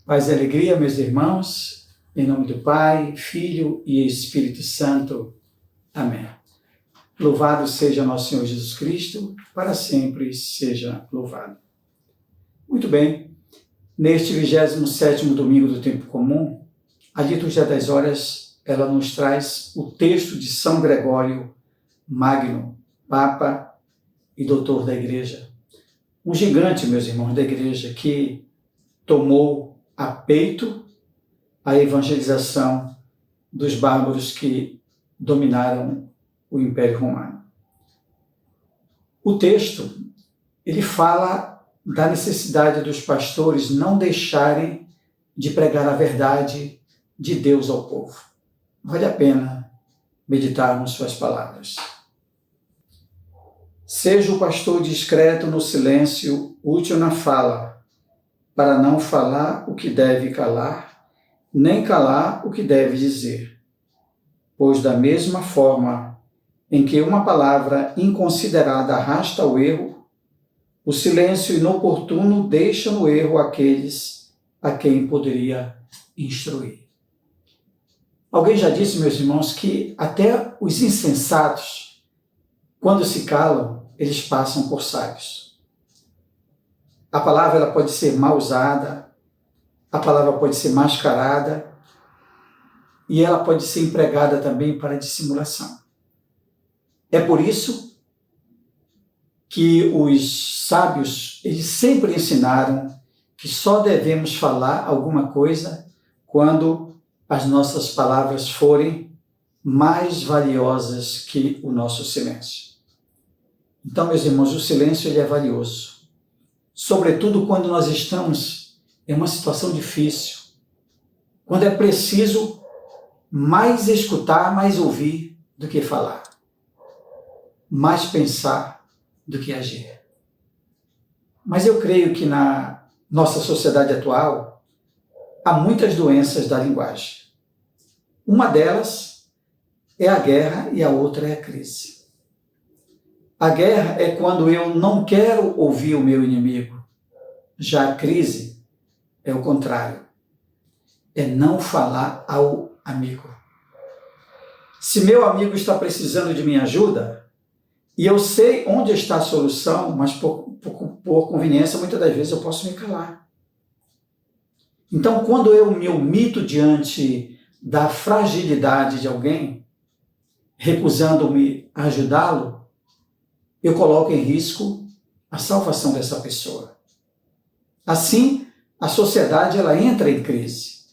Paz e alegria, meus irmãos, em nome do Pai, Filho e Espírito Santo. Amém. Louvado seja nosso Senhor Jesus Cristo, para sempre seja louvado. Muito bem, neste 27º domingo do tempo comum, a liturgia das horas, ela nos traz o texto de São Gregório Magno, Papa e Doutor da Igreja. Um gigante, meus irmãos, da Igreja, que tomou a peito a evangelização dos bárbaros que dominaram o Império Romano. O texto, ele fala da necessidade dos pastores não deixarem de pregar a verdade de Deus ao povo. Vale a pena meditarmos suas palavras. Seja o pastor discreto no silêncio, útil na fala, para não falar o que deve calar, nem calar o que deve dizer. Pois da mesma forma em que uma palavra inconsiderada arrasta o erro, o silêncio inoportuno deixa no erro aqueles a quem poderia instruir. Alguém já disse, meus irmãos, que até os insensatos, quando se calam, eles passam por sábios. A palavra ela pode ser mal usada, a palavra pode ser mascarada e ela pode ser empregada também para dissimulação. É por isso que os sábios, eles sempre ensinaram que só devemos falar alguma coisa quando as nossas palavras forem mais valiosas que o nosso silêncio. Então, meus irmãos, o silêncio ele é valioso. Sobretudo quando nós estamos em uma situação difícil, quando é preciso mais escutar, mais ouvir do que falar, mais pensar do que agir. Mas eu creio que na nossa sociedade atual há muitas doenças da linguagem. Uma delas é a guerra e a outra é a crise. A guerra é quando eu não quero ouvir o meu inimigo. Já a crise é o contrário. É não falar ao amigo. Se meu amigo está precisando de minha ajuda, e eu sei onde está a solução, mas por conveniência, muitas das vezes eu posso me calar. Então, quando eu me omito diante da fragilidade de alguém, recusando-me a ajudá-lo, eu coloco em risco a salvação dessa pessoa. Assim, a sociedade ela entra em crise.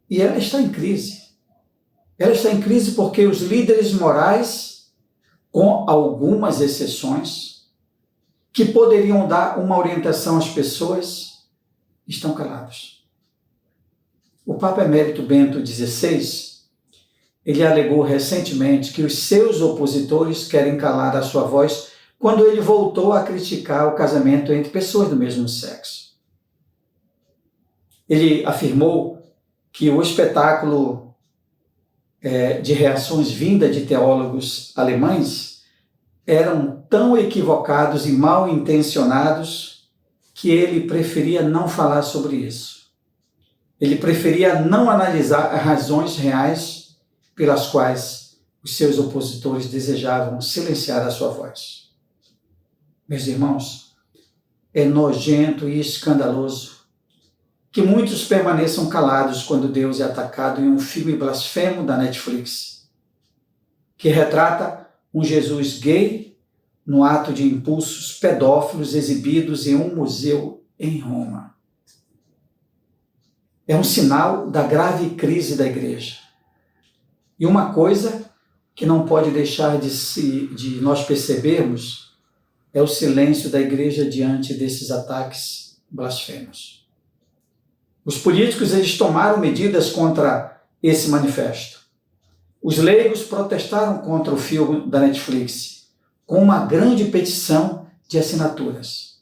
E ela está em crise. Ela está em crise porque os líderes morais, com algumas exceções, que poderiam dar uma orientação às pessoas, estão calados. O Papa Emérito Bento XVI, ele alegou recentemente que os seus opositores querem calar a sua voz quando ele voltou a criticar o casamento entre pessoas do mesmo sexo. Ele afirmou que o espetáculo de reações vinda de teólogos alemães eram tão equivocados e mal intencionados que ele preferia não falar sobre isso. Ele preferia não analisar as razões reais pelas quais os seus opositores desejavam silenciar a sua voz. Meus irmãos, é nojento e escandaloso que muitos permaneçam calados quando Deus é atacado em um filme blasfemo da Netflix, que retrata um Jesus gay no ato de impulsos pedófilos exibidos em um museu em Roma. É um sinal da grave crise da igreja. E uma coisa que não pode deixar de nós percebermos é o silêncio da igreja diante desses ataques blasfemos. Os políticos eles tomaram medidas contra esse manifesto. Os leigos protestaram contra o filme da Netflix com uma grande petição de assinaturas.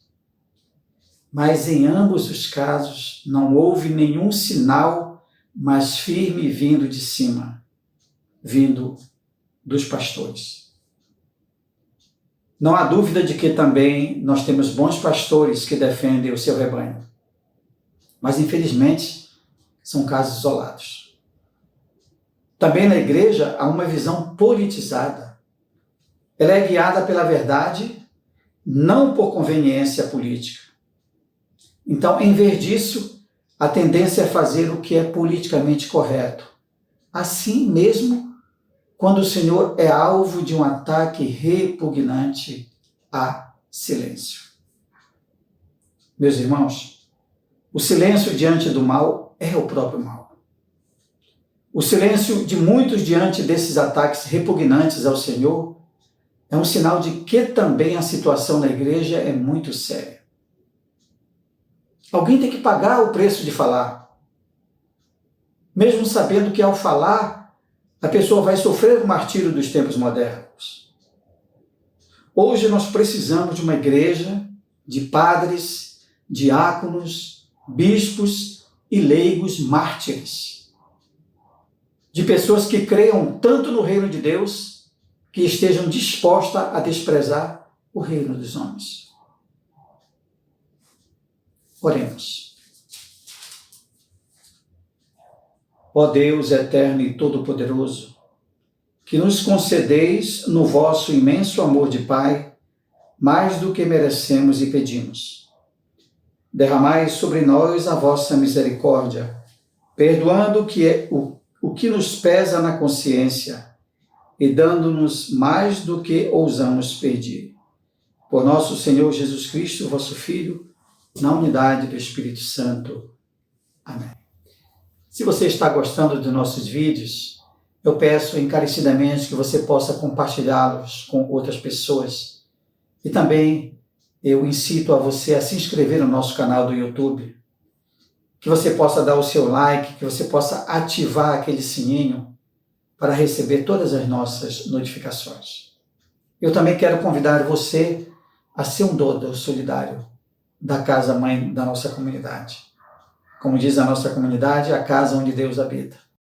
Mas em ambos os casos não houve nenhum sinal mais firme vindo de cima, vindo dos pastores. Não há dúvida de que também nós temos bons pastores que defendem o seu rebanho. mas infelizmente são casos isolados. Também na igreja há uma visão politizada. Ela é guiada pela verdade, não por conveniência política. Então, em vez disso, a tendência é fazer o que é politicamente correto. Assim mesmo, quando o Senhor é alvo de um ataque repugnante, há silêncio. Meus irmãos, o silêncio diante do mal é o próprio mal. O silêncio de muitos diante desses ataques repugnantes ao Senhor é um sinal de que também a situação na igreja é muito séria. Alguém tem que pagar o preço de falar, mesmo sabendo que ao falar, a pessoa vai sofrer o martírio dos tempos modernos. Hoje nós precisamos de uma igreja de padres, diáconos, bispos e leigos mártires. De pessoas que creiam tanto no reino de Deus, que estejam dispostas a desprezar o reino dos homens. Oremos. Ó Deus eterno e todo-poderoso, que nos concedeis no vosso imenso amor de Pai, mais do que merecemos e pedimos. Derramai sobre nós a vossa misericórdia, perdoando o que nos pesa na consciência e dando-nos mais do que ousamos pedir. Por nosso Senhor Jesus Cristo, vosso Filho, na unidade do Espírito Santo. Amém. Se você está gostando dos nossos vídeos, eu peço encarecidamente que você possa compartilhá-los com outras pessoas. E também eu incito a você a se inscrever no nosso canal do YouTube, que você possa dar o seu like, que você possa ativar aquele sininho para receber todas as nossas notificações. Eu também quero convidar você a ser um doador solidário da casa-mãe da nossa comunidade. Como diz a nossa comunidade, a casa onde Deus habita.